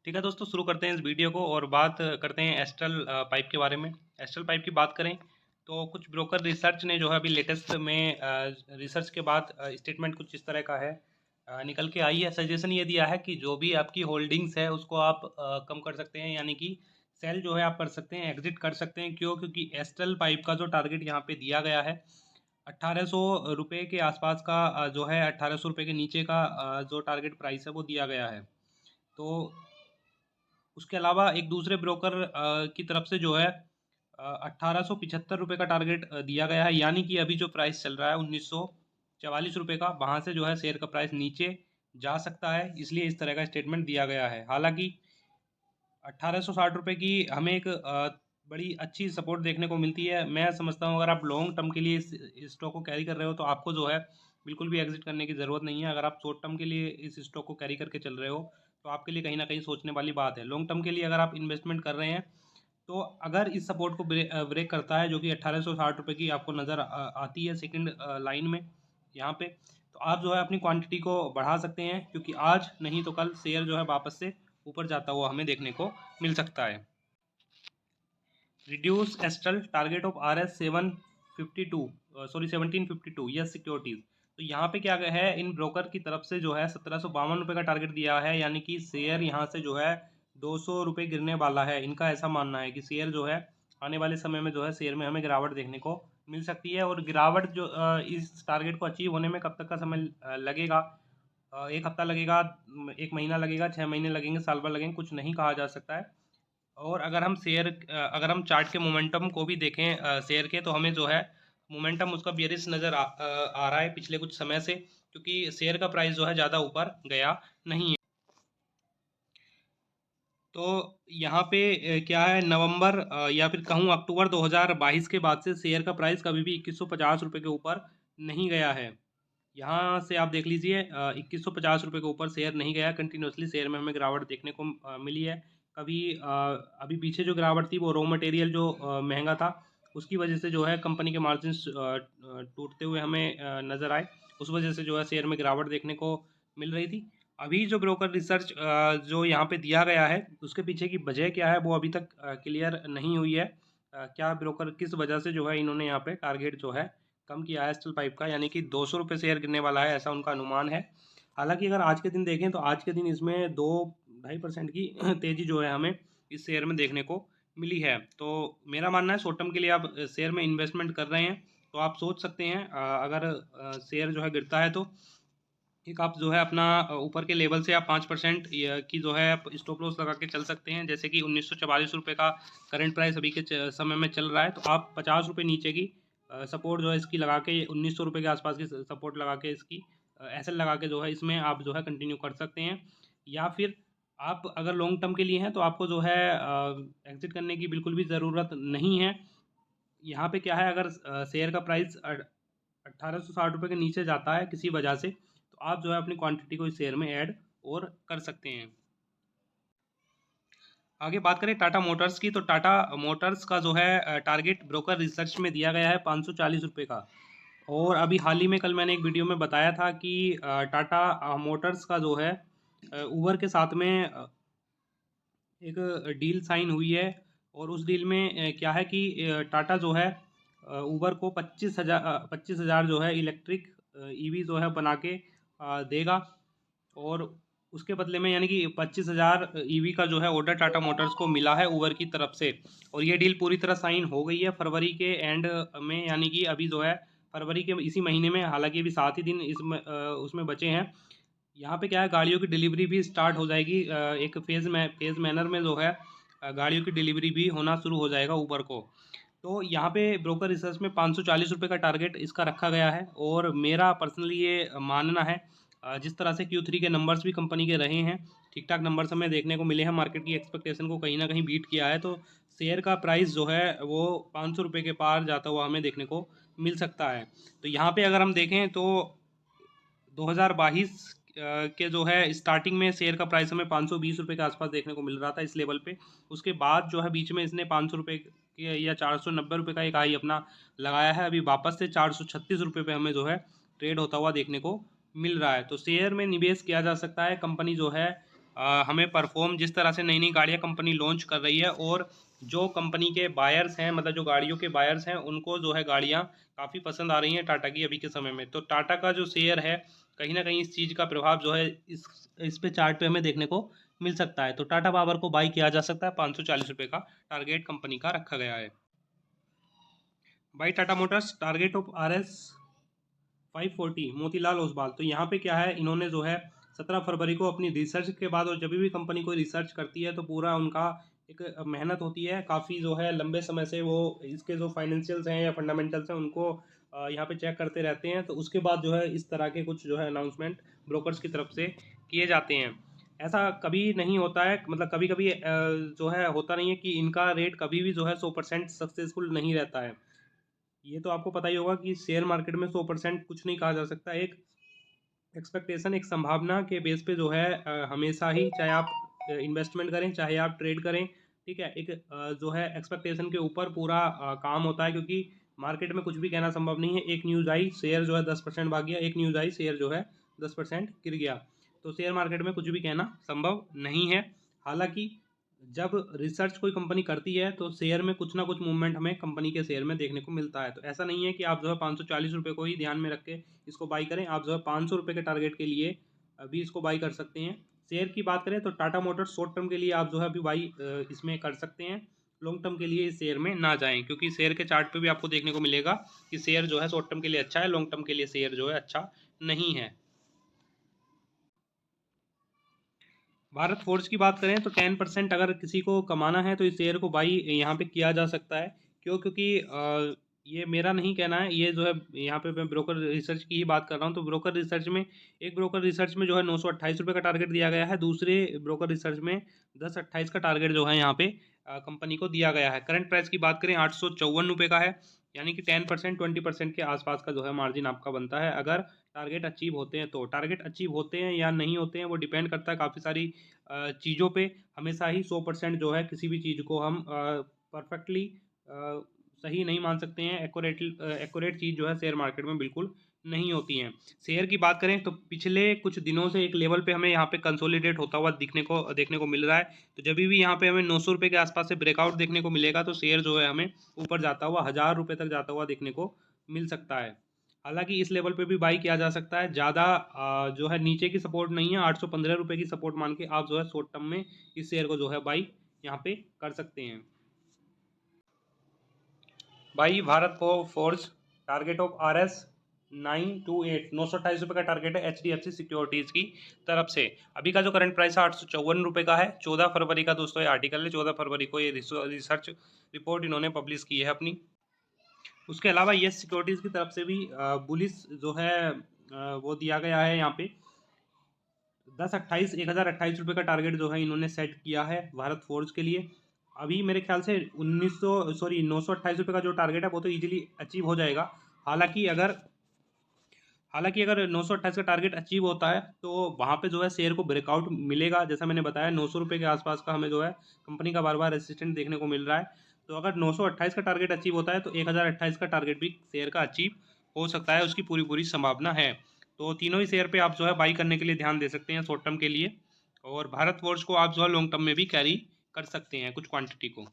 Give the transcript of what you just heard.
ठीक है दोस्तों, शुरू करते हैं इस वीडियो को और बात करते हैं एस्ट्रल पाइप के बारे में। एस्ट्रल पाइप की बात करें तो कुछ ब्रोकर रिसर्च ने जो है अभी लेटेस्ट में रिसर्च के बाद स्टेटमेंट कुछ इस तरह का है, निकल के आई है। सजेशन ये दिया है कि जो भी आपकी होल्डिंग्स है उसको आप कम कर सकते हैं, यानी कि सेल जो है आप कर सकते हैं, एग्जिट कर सकते हैं। क्यों? क्योंकि एस्ट्रल पाइप का जो टारगेट यहाँ पे दिया गया है 1800 रुपये के आसपास का, जो है 1800 रुपये के नीचे का जो टारगेट प्राइस है वो दिया गया है। तो उसके अलावा एक दूसरे ब्रोकर की तरफ से जो है 1875 रुपये का टारगेट दिया गया है, यानी कि अभी जो प्राइस चल रहा है 1944 रुपये का, वहाँ से जो है शेयर का प्राइस नीचे जा सकता है, इसलिए इस तरह का स्टेटमेंट दिया गया है। हालांकि 1860 रुपये की हमें एक बड़ी अच्छी सपोर्ट देखने को मिलती है। मैं समझता हूँ अगर आप लॉन्ग टर्म के लिए इस स्टॉक को कैरी कर रहे हो तो आपको जो है बिल्कुल भी एग्जिट करने की ज़रूरत नहीं है। अगर आप शॉर्ट टर्म के लिए इस स्टॉक को कैरी करके चल रहे हो तो आपके लिए कहीं ना कहीं सोचने वाली बात है। लॉन्ग टर्म के लिए अगर आप इन्वेस्टमेंट कर रहे हैं तो अगर इस सपोर्ट को ब्रेक करता है, जो कि 1860 रुपये की आपको नज़र आती है सेकंड लाइन में यहाँ पे, तो आप जो है अपनी क्वांटिटी को बढ़ा सकते हैं, क्योंकि आज नहीं तो कल शेयर जो है वापस से ऊपर जाता हुआ हमें देखने को मिल सकता है। Reduce astral target of RS 752, sorry 1752 yes securities. तो यहाँ पे क्या है, इन ब्रोकर की तरफ से जो है 1752 रुपये का टारगेट दिया है, यानी कि शेयर यहाँ से जो है 200 रुपये गिरने वाला है। इनका ऐसा मानना है कि शेयर जो है आने वाले समय में जो है शेयर में हमें गिरावट देखने को मिल सकती है। और गिरावट जो इस टारगेट को अचीव होने में कब तक का समय लगेगा, एक हफ्ता लगेगा, एक महीना लगेगा, 6 महीने लगेंगे, साल भर लगेंगे, कुछ नहीं कहा जा सकता है। और अगर हम चार्ट के मोमेंटम को भी देखें शेयर के, तो हमें जो है मोमेंटम उसका बेरिश नज़र आ रहा है पिछले कुछ समय से, क्योंकि शेयर का प्राइस जो है ज़्यादा ऊपर गया नहीं है। तो यहाँ पे क्या है, नवंबर या फिर कहूँ अक्टूबर 2022 के बाद से शेयर का प्राइस कभी भी 2150 रुपये के ऊपर नहीं गया है। यहाँ से आप देख लीजिए, 2150 रुपये के ऊपर शेयर नहीं गया। कंटिन्यूसली शेयर में हमें गिरावट देखने को मिली है। कभी अभी पीछे जो गिरावट थी वो रॉ मटेरियल जो महंगा था उसकी वजह से जो है कंपनी के मार्जिन टूटते हुए हमें नज़र आए। उस वजह से जो है शेयर में गिरावट देखने को मिल रही थी। अभी जो ब्रोकर रिसर्च जो यहाँ पे दिया गया है उसके पीछे की वजह क्या है वो अभी तक क्लियर नहीं हुई है। क्या ब्रोकर किस वजह से जो है इन्होंने यहाँ पे टारगेट जो है कम किया है स्टील पाइप का, यानी कि 200 रुपये शेयर गिरने वाला है, ऐसा उनका अनुमान है। हालांकि अगर आज के दिन देखें तो आज के दिन इसमें 2-2.5% की तेज़ी जो है हमें इस शेयर में देखने को मिली है। तो मेरा मानना है शॉर्ट टर्म के लिए आप शेयर में इन्वेस्टमेंट कर रहे हैं तो आप सोच सकते हैं, अगर शेयर जो है गिरता है तो एक आप जो है अपना ऊपर के लेवल से आप 5% की जो है आप स्टॉप लॉस लगा के चल सकते हैं। जैसे कि 1944 रुपये का करंट प्राइस अभी के समय में चल रहा है, तो आप 50 रुपये नीचे की सपोर्ट जो है इसकी लगा के 1900 रुपये के आसपास की सपोर्ट लगा के इसकी एसएल लगा के जो है इसमें आप जो है कंटिन्यू कर सकते हैं। या फिर आप अगर लॉन्ग टर्म के लिए हैं तो आपको जो है एग्जिट करने की बिल्कुल भी ज़रूरत नहीं है। यहाँ पे क्या है, अगर शेयर का प्राइस 1860 रुपये के नीचे जाता है किसी वजह से, तो आप जो है अपनी क्वांटिटी को इस शेयर में ऐड और कर सकते हैं। आगे बात करें टाटा मोटर्स की, तो टाटा मोटर्स का जो है टारगेट ब्रोकर रिसर्च में दिया गया है 540 रुपये का। और अभी हाल ही में कल मैंने एक वीडियो में बताया था कि टाटा मोटर्स का जो है उबर के साथ में एक डील साइन हुई है। और उस डील में क्या है कि टाटा जो है उबर को 25,000 जो है इलेक्ट्रिक ईवी जो है बना के देगा। और उसके बदले में यानी कि 25,000 ईवी का जो है ऑर्डर टाटा मोटर्स को मिला है उबर की तरफ से। और ये डील पूरी तरह साइन हो गई है फरवरी के एंड में, यानी कि अभी जो है फरवरी के इसी महीने में, हालांकि अभी 7 ही दिन इसमें उसमें बचे हैं। यहाँ पे क्या है, गाड़ियों की डिलीवरी भी स्टार्ट हो जाएगी, एक फेज़ मैनर में जो है गाड़ियों की डिलीवरी भी होना शुरू हो जाएगा ऊबर को। तो यहाँ पे ब्रोकर रिसर्च में 540 रुपये का टारगेट इसका रखा गया है। और मेरा पर्सनली ये मानना है, जिस तरह से Q3 के नंबर्स भी कंपनी के रहे हैं, ठीक ठाक नंबर्स हमें देखने को मिले हैं, मार्केट की एक्सपेक्टेशन को कहीं ना कहीं बीट किया है, तो शेयर का प्राइस जो है वो 500 रुपये के पार जाता हुआ हमें देखने को मिल सकता है। तो यहाँ पे अगर हम देखें तो 2022 के जो है स्टार्टिंग में शेयर का प्राइस हमें 520 रुपये के आसपास देखने को मिल रहा था इस लेवल पे। उसके बाद जो है बीच में इसने 500 रुपये के या 490 रुपये का एक हाई अपना लगाया है। अभी वापस से 436 रुपये पे हमें जो है ट्रेड होता हुआ देखने को मिल रहा है। तो शेयर में निवेश किया जा सकता है। कंपनी जो है हमें परफॉर्म जिस तरह से नई नई गाड़ियाँ कंपनी लॉन्च कर रही है, और जो कंपनी के बायर्स हैं, मतलब जो गाड़ियों के बायर्स हैं, उनको जो है गाड़ियाँ काफ़ी पसंद आ रही हैं टाटा की अभी के समय में। तो टाटा का जो शेयर है, कहीं ना कहीं इस चीज़ का प्रभाव जो है इस पे चार्ट पे हमें देखने को मिल सकता है। तो टाटा पावर को बाई किया जा सकता है, 540 रुपये का टारगेट कंपनी का रखा गया है। By Tata Motors, target of RS 540, Motilal Oswal. तो यहाँ पे क्या है, इन्होंने जो है 17 फरवरी को अपनी रिसर्च के बाद, और जब भी कंपनी कोई रिसर्च करती है तो पूरा उनका एक मेहनत होती है, काफ़ी जो है लंबे समय से वो इसके जो फाइनेंशियल्स हैं या फंडामेंटल्स हैं उनको यहाँ पे चेक करते रहते हैं। तो उसके बाद जो है इस तरह के कुछ जो है अनाउंसमेंट ब्रोकर्स की तरफ से किए जाते हैं। ऐसा कभी नहीं होता है, मतलब कभी कभी जो है होता नहीं है कि इनका रेट कभी भी जो है 100% सक्सेसफुल नहीं रहता है। ये तो आपको पता ही होगा कि शेयर मार्केट में 100% कुछ नहीं कहा जा सकता। एक एक्सपेक्टेशन, एक संभावना के बेस पे जो है हमेशा ही, चाहे आप इन्वेस्टमेंट करें चाहे आप ट्रेड करें, ठीक है, एक जो है एक्सपेक्टेशन के ऊपर पूरा काम होता है, क्योंकि मार्केट में कुछ भी कहना संभव नहीं है। एक न्यूज़ आई, शेयर जो है 10% भाग गया, एक न्यूज़ आई, शेयर जो है 10% गिर गया। तो शेयर मार्केट में कुछ भी कहना संभव नहीं है। हालांकि जब रिसर्च कोई कंपनी करती है तो शेयर में कुछ ना कुछ मूवमेंट हमें कंपनी के शेयर में देखने को मिलता है। तो ऐसा नहीं है कि आप जो है 540 रुपये को ही ध्यान में रख के इसको बाई करें। आप जो है 500 रुपये के टारगेट के लिए अभी इसको बाई कर सकते हैं। शेयर की बात करें तो टाटा मोटर्स शॉर्ट टर्म के लिए आप जो है अभी बाई इसमें कर सकते हैं। लॉन्ग टर्म के लिए इस शेयर में ना जाएं, क्योंकि शेयर के चार्ट पे भी आपको देखने को मिलेगा कि शेयर जो है शॉर्ट टर्म के लिए अच्छा है, लॉन्ग टर्म के लिए शेयर जो है अच्छा नहीं है। भारत फोर्ज की बात करें तो 10% अगर किसी को कमाना है तो इस शेयर को बाई यहाँ पे किया जा सकता है। क्यों? क्योंकि ये मेरा नहीं कहना है, ये जो है यहाँ पे मैं ब्रोकर रिसर्च की ही बात कर रहा हूँ। तो ब्रोकर रिसर्च में, एक ब्रोकर रिसर्च में जो है 928 रुपये का टारगेट दिया गया है, दूसरे ब्रोकर रिसर्च में 1028 का टारगेट जो है यहाँ पे कंपनी को दिया गया है। करंट प्राइस की बात करें 854 रुपये का है, यानी कि 10% 20% के आसपास का जो है मार्जिन आपका बनता है अगर टारगेट अचीव होते हैं। तो टारगेट अचीव होते हैं या नहीं होते हैं वो डिपेंड करता है काफ़ी सारी चीज़ों पे। हमेशा ही 100% जो है किसी भी चीज़ को हम परफेक्टली सही नहीं मान सकते हैं। एक्यूरेट चीज़ जो है शेयर मार्केट में बिल्कुल नहीं होती हैं। शेयर की बात करें तो पिछले कुछ दिनों से एक लेवल पे हमें यहाँ पे कंसोलिडेट होता हुआ देखने को मिल रहा है। तो जब भी यहाँ पे हमें 900 रुपये के आसपास से ब्रेकआउट देखने को मिलेगा तो शेयर जो है हमें ऊपर जाता हुआ 1000 रुपये तक जाता हुआ देखने को मिल सकता है। हालांकि इस लेवल पे भी बाई किया जा सकता है। ज़्यादा जो है नीचे की सपोर्ट नहीं है, 815 रुपये की सपोर्ट मान के आप जो है शॉर्ट टर्म में इस शेयर को जो है बाई यहाँ पे कर सकते हैं। By Bharat forge, target of RS 928, 928 रुपये का टारगेट है HDFC सिक्योरिटीज़ की तरफ से। अभी का जो करंट प्राइस है 854 रुपये का है। 14 फरवरी का दोस्तों ये आर्टिकल है, 14 फरवरी को ये रिसर्च रिपोर्ट इन्होंने पब्लिश की है अपनी। उसके अलावा येस सिक्योरिटीज़ की तरफ से भी बुलिस जो है वो दिया गया है यहाँ पे 1028 का टारगेट जो है इन्होंने सेट किया है भारत फोर्ज के लिए। अभी मेरे ख्याल से 928 रुपये का जो टारगेट है वो तो इजीली अचीव हो जाएगा। हालांकि अगर हालांकि अगर 928 का टारगेट अचीव होता है तो वहाँ पे जो है शेयर को ब्रेकआउट मिलेगा। जैसा मैंने बताया 900 रुपये के आसपास का हमें जो है कंपनी का बार बार रेसिस्टेंट देखने को मिल रहा है। तो अगर 928 का टारगेट अचीव होता है तो 1028 का टारगेट भी शेयर का अचीव हो सकता है, उसकी पूरी पूरी संभावना है। तो तीनों ही शेयर पे आप जो है बाई करने के लिए ध्यान दे सकते हैं शॉर्ट टर्म के लिए, और भारत फोर्ज को आप जो है लॉन्ग टर्म में भी कैरी कर सकते हैं कुछ क्वान्टिटी को।